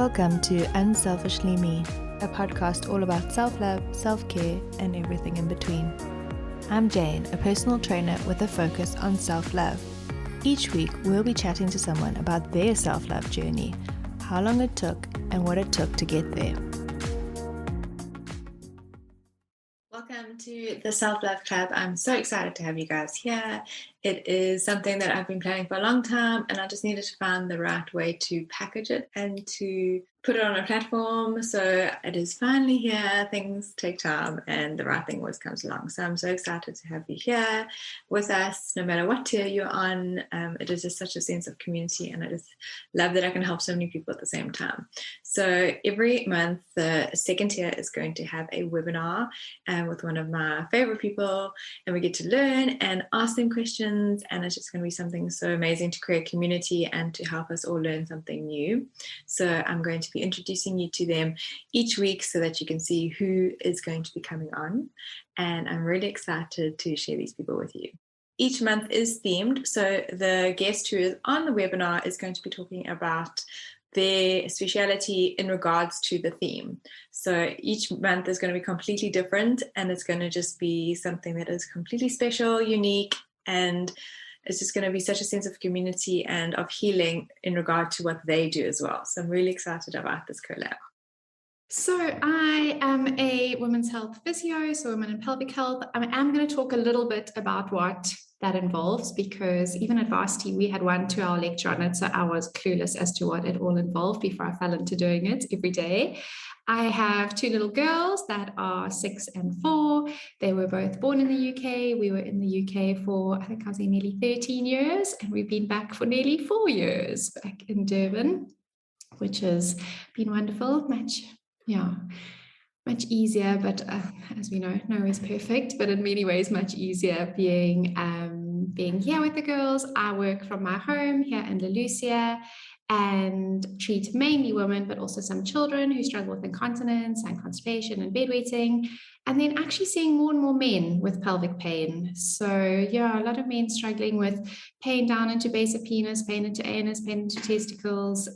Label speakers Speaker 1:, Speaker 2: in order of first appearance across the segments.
Speaker 1: Welcome to Unselfishly Me, a podcast all about self-love, self-care, and everything in between. I'm Jane, a personal trainer with a focus on self-love. Each week, we'll be chatting to someone about their self-love journey, how long it took, and what it took to get there. Welcome to the Self-Love Club. I'm so excited to have you guys here. It is something that I've been planning for a long time, and I just needed to find the right way to package it and to put it on a platform. So it is finally here. Things take time, and the right thing always comes along. So I'm so excited to have you here with us, no matter what tier you're on. It is just such a sense of community, and I just love that I can help so many people at the same time. So every month, the second tier is going to have a webinar with one of my favorite people, and we get to learn and ask them questions. And it's just going to be something so amazing to create community and to help us all learn something new. So I'm going to be introducing you to them each week so that you can see who is going to be coming on. And I'm really excited to share these people with you. Each month is themed. So the guest who is on the webinar is going to be talking about their speciality in regards to the theme. So each month is going to be completely different, and it's going to just be something that is completely special, unique, and it's just going to be such a sense of community and of healing in regard to what they do as well. So I'm really excited about this collab.
Speaker 2: So I am a women's health physio, so women in pelvic health. I am going to talk a little bit about what that involves, because even at varsity, we had 1 2-hour lecture on it. So I was clueless as to what it all involved before I fell into doing it every day. I have 2 little girls that are 6 and 4. They were both born in the UK. We were in the UK for, I think I was there nearly 13 years, and we've been back for nearly 4 years back in Durban, which has been wonderful. Much easier, but as we know, no is perfect, but in many ways much easier being here with the girls. I work from my home here in Lulu and treat mainly women, but also some children who struggle with incontinence and constipation and bedwetting, and then actually seeing more and more men with pelvic pain. So a lot of men struggling with pain down into base of penis, pain into anus, pain into testicles,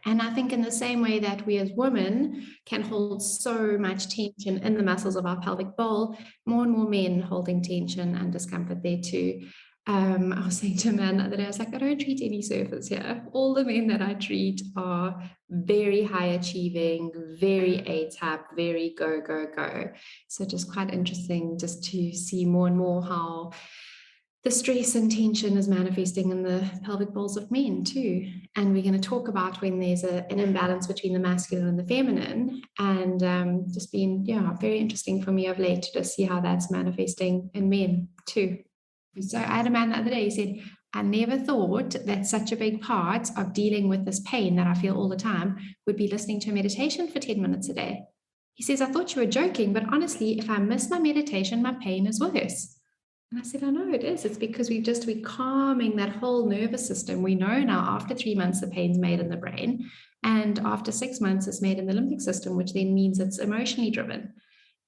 Speaker 2: and I think in the same way that we as women can hold so much tension in the muscles of our pelvic bowl, more and more men holding tension and discomfort there too. I was saying to a man the other day, I was like, I don't treat any surfers here. All the men that I treat are very high achieving, very A-type, very go, go, go. So just quite interesting just to see more and more how the stress and tension is manifesting in the pelvic bowls of men too. And we're going to talk about when there's an imbalance between the masculine and the feminine. And just been, very interesting for me of late to just see how that's manifesting in men too. So I had a man the other day, he said, I never thought that such a big part of dealing with this pain that I feel all the time would be listening to a meditation for 10 minutes a day. He says, I thought you were joking, but honestly, if I miss my meditation, my pain is worse. And I said, I know it is. It's because we're calming that whole nervous system. We know now after 3 months, the pain's made in the brain. And after 6 months, it's made in the limbic system, which then means it's emotionally driven.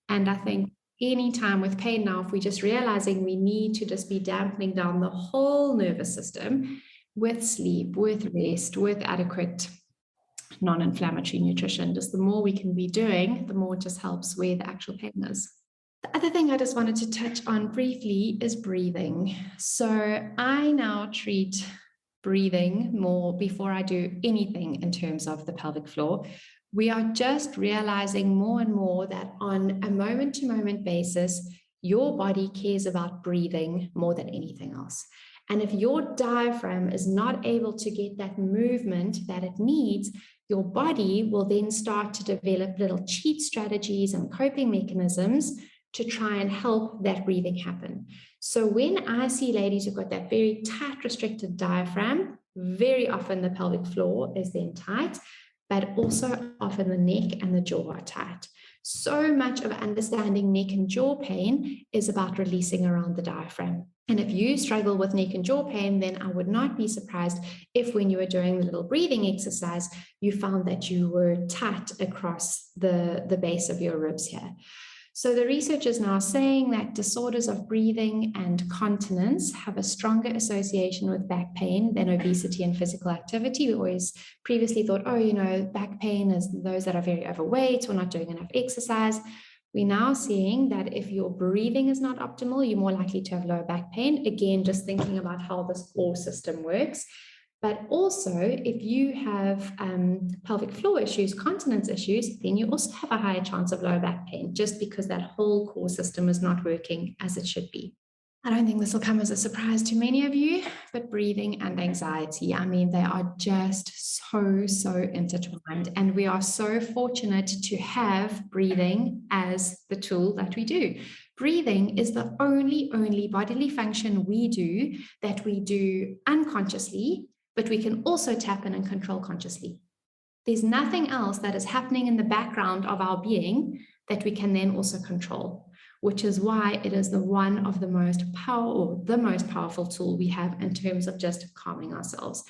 Speaker 2: And I think any time with pain now, if we're just realizing we need to just be dampening down the whole nervous system with sleep, with rest, with adequate non-inflammatory nutrition, just the more we can be doing, the more it just helps where the actual pain is. The other thing I just wanted to touch on briefly is breathing. So I now treat breathing more before I do anything in terms of the pelvic floor. We are just realizing more and more that on a moment-to-moment basis, your body cares about breathing more than anything else. And if your diaphragm is not able to get that movement that it needs, your body will then start to develop little cheat strategies and coping mechanisms to try and help that breathing happen. So when I see ladies who've got that very tight, restricted diaphragm, very often the pelvic floor is then tight, but also often the neck and the jaw are tight. So much of understanding neck and jaw pain is about releasing around the diaphragm. And if you struggle with neck and jaw pain, then I would not be surprised if when you were doing the little breathing exercise, you found that you were tight across the base of your ribs here. So the research is now saying that disorders of breathing and continence have a stronger association with back pain than obesity and physical activity. We always previously thought, back pain is those that are very overweight or not doing enough exercise. We're now seeing that if your breathing is not optimal, you're more likely to have lower back pain. Again, just thinking about how this core system works. But also, if you have pelvic floor issues, continence issues, then you also have a higher chance of lower back pain, just because that whole core system is not working as it should be. I don't think this will come as a surprise to many of you, but breathing and anxiety, they are just so intertwined. And we are so fortunate to have breathing as the tool that we do. Breathing is the only bodily function we do that we do unconsciously, but we can also tap in and control consciously. There's nothing else that is happening in the background of our being that we can then also control, which is why it is the most powerful tool we have in terms of just calming ourselves.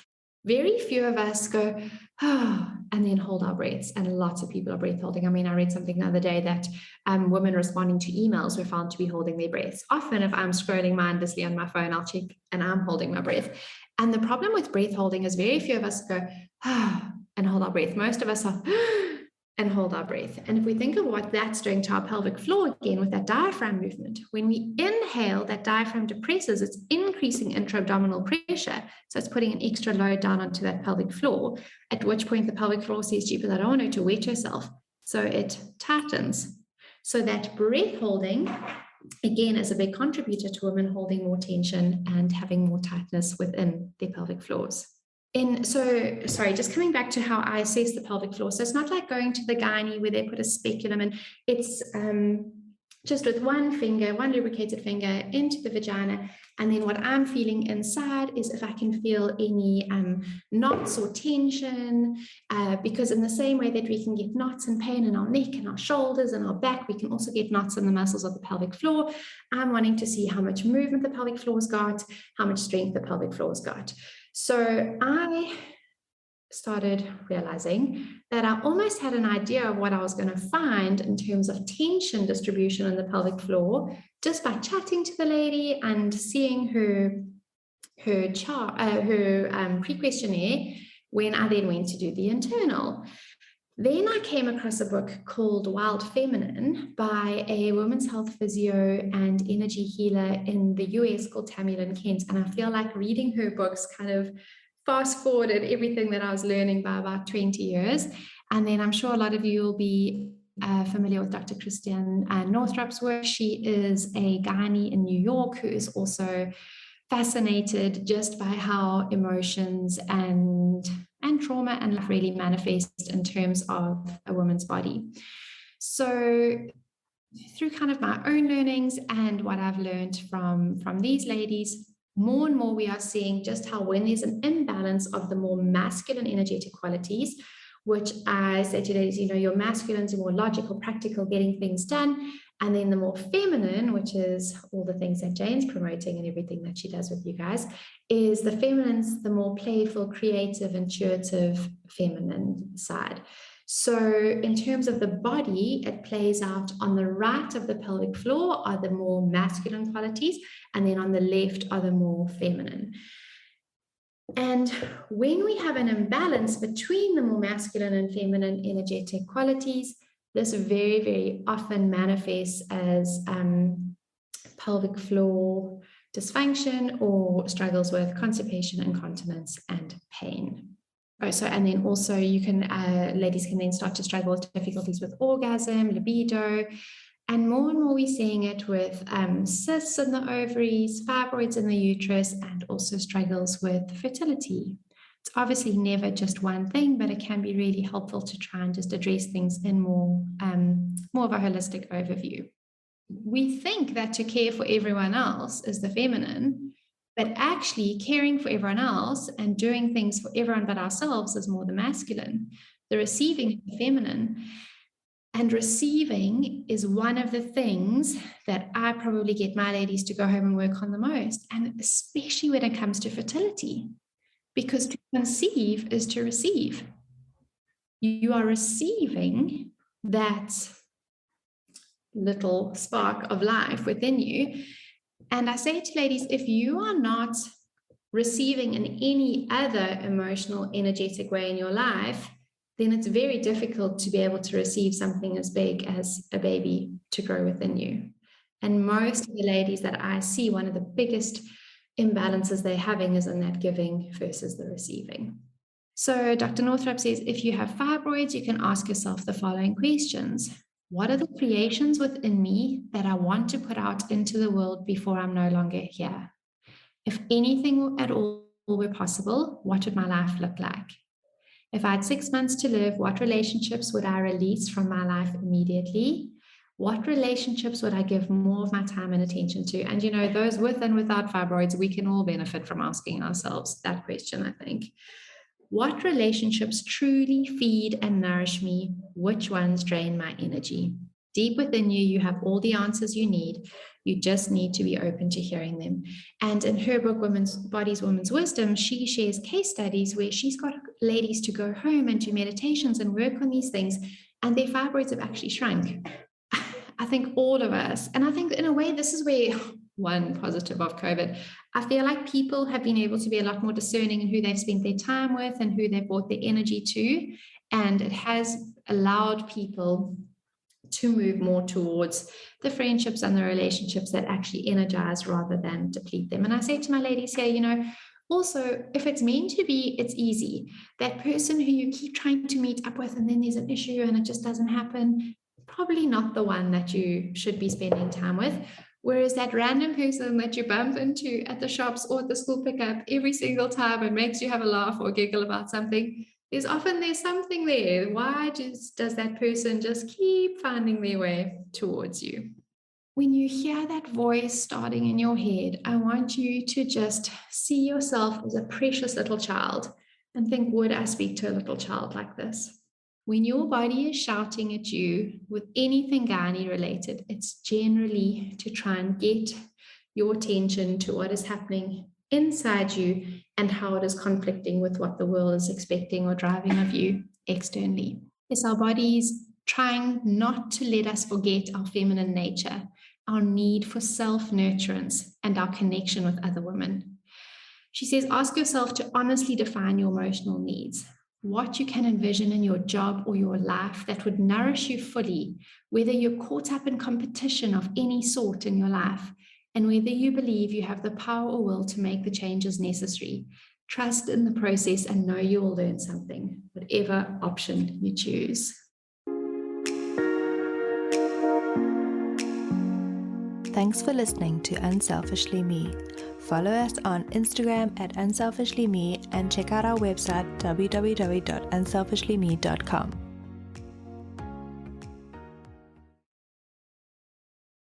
Speaker 2: Very few of us go, and then hold our breaths, and lots of people are breath holding. I read something the other day that women responding to emails were found to be holding their breaths. Often if I'm scrolling mindlessly on my phone, I'll check and I'm holding my breath. And the problem with breath holding is very few of us go, and hold our breath. Most of us are, and hold our breath. And if we think of what that's doing to our pelvic floor again with that diaphragm movement, when we inhale, that diaphragm depresses, it's increasing intra-abdominal pressure. So it's putting an extra load down onto that pelvic floor, at which point the pelvic floor says, gee, but I don't want her to wet herself. So it tightens. So that breath holding, again, is a big contributor to women holding more tension and having more tightness within their pelvic floors. Just coming back to how I assess the pelvic floor. So it's not like going to the gynae where they put a speculum in. It's just with one lubricated finger into the vagina. And then what I'm feeling inside is if I can feel any knots or tension, because in the same way that we can get knots and pain in our neck and our shoulders and our back, we can also get knots in the muscles of the pelvic floor. I'm wanting to see how much movement the pelvic floor's got, how much strength the pelvic floor's got. So I started realizing that I almost had an idea of what I was going to find in terms of tension distribution in the pelvic floor just by chatting to the lady and seeing her pre-questionnaire when I then went to do the internal. Then I came across a book called Wild Feminine by a women's health physio and energy healer in the US called Tammy Lynn Kent. And I feel like reading her books kind of fast forwarded everything that I was learning by about 20 years. And then I'm sure a lot of you will be familiar with Dr. Christiane Northrup's work. She is a gynae in New York who is also fascinated just by how emotions and trauma and life really manifest in terms of a woman's body. So through kind of my own learnings and what I've learned from these ladies, more and more we are seeing just how when there's an imbalance of the more masculine energetic qualities, which I say to ladies, your masculines are more logical, practical, getting things done. And then the more feminine, which is all the things that Jane's promoting and everything that she does with you guys, is the feminines, the more playful, creative, intuitive, feminine side. So in terms of the body, it plays out on the right of the pelvic floor are the more masculine qualities, and then on the left are the more feminine. And when we have an imbalance between the more masculine and feminine energetic qualities, this very, very often manifests as pelvic floor dysfunction or struggles with constipation, incontinence, and pain. And then also you can, ladies can then start to struggle with difficulties with orgasm, libido, and more we're seeing it with cysts in the ovaries, fibroids in the uterus, and also struggles with fertility. It's obviously never just one thing, but it can be really helpful to try and just address things in more of a holistic overview. We think that to care for everyone else is the feminine, but actually caring for everyone else and doing things for everyone but ourselves is more the masculine. The receiving is the feminine. And receiving is one of the things that I probably get my ladies to go home and work on the most, and especially when it comes to fertility, because to conceive is to receive. You are receiving that little spark of life within you. And I say to ladies, if you are not receiving in any other emotional, energetic way in your life, then it's very difficult to be able to receive something as big as a baby to grow within you. And most of the ladies that I see, one of the biggest imbalances they're having is in that giving versus the receiving. So Dr. Northrup says, if you have fibroids, you can ask yourself the following questions. What are the creations within me that I want to put out into the world before I'm no longer here? If anything at all were possible, what would my life look like? If I had 6 months to live, what relationships would I release from my life immediately? What relationships would I give more of my time and attention to? And, you know, those with and without fibroids, we can all benefit from asking ourselves that question, I think. What relationships truly feed and nourish me? Which ones drain my energy? Deep within you, you have all the answers you need. You just need to be open to hearing them. And in her book, Women's Bodies, Women's Wisdom, she shares case studies where she's got ladies to go home and do meditations and work on these things, and their fibroids have actually shrunk. I think all of us, and I think in a way, this is where one positive of COVID, I feel like people have been able to be a lot more discerning in who they've spent their time with and who they've brought their energy to. And it has allowed people to move more towards the friendships and the relationships that actually energize rather than deplete them. And I say to my ladies here, you know, also, if it's meant to be, it's easy. That person who you keep trying to meet up with and then there's an issue and it just doesn't happen, probably not the one that you should be spending time with. Whereas that random person that you bump into at the shops or at the school pickup every single time and makes you have a laugh or giggle about something, there's something there. Why does that person just keep finding their way towards you? When you hear that voice starting in your head, I want you to just see yourself as a precious little child and think, would I speak to a little child like this? When your body is shouting at you with anything gynae related, it's generally to try and get your attention to what is happening inside you and how it is conflicting with what the world is expecting or driving of you externally. It's our bodies trying not to let us forget our feminine nature, our need for self-nurturance, and our connection with other women. She says, ask yourself to honestly define your emotional needs. What you can envision in your job or your life that would nourish you fully, whether you're caught up in competition of any sort in your life, and whether you believe you have the power or will to make the changes necessary. Trust in the process and know you will learn something, whatever option you choose.
Speaker 3: Thanks for listening to Unselfishly Me. Follow us on Instagram at unselfishlyme and check out our website www.unselfishlyme.com.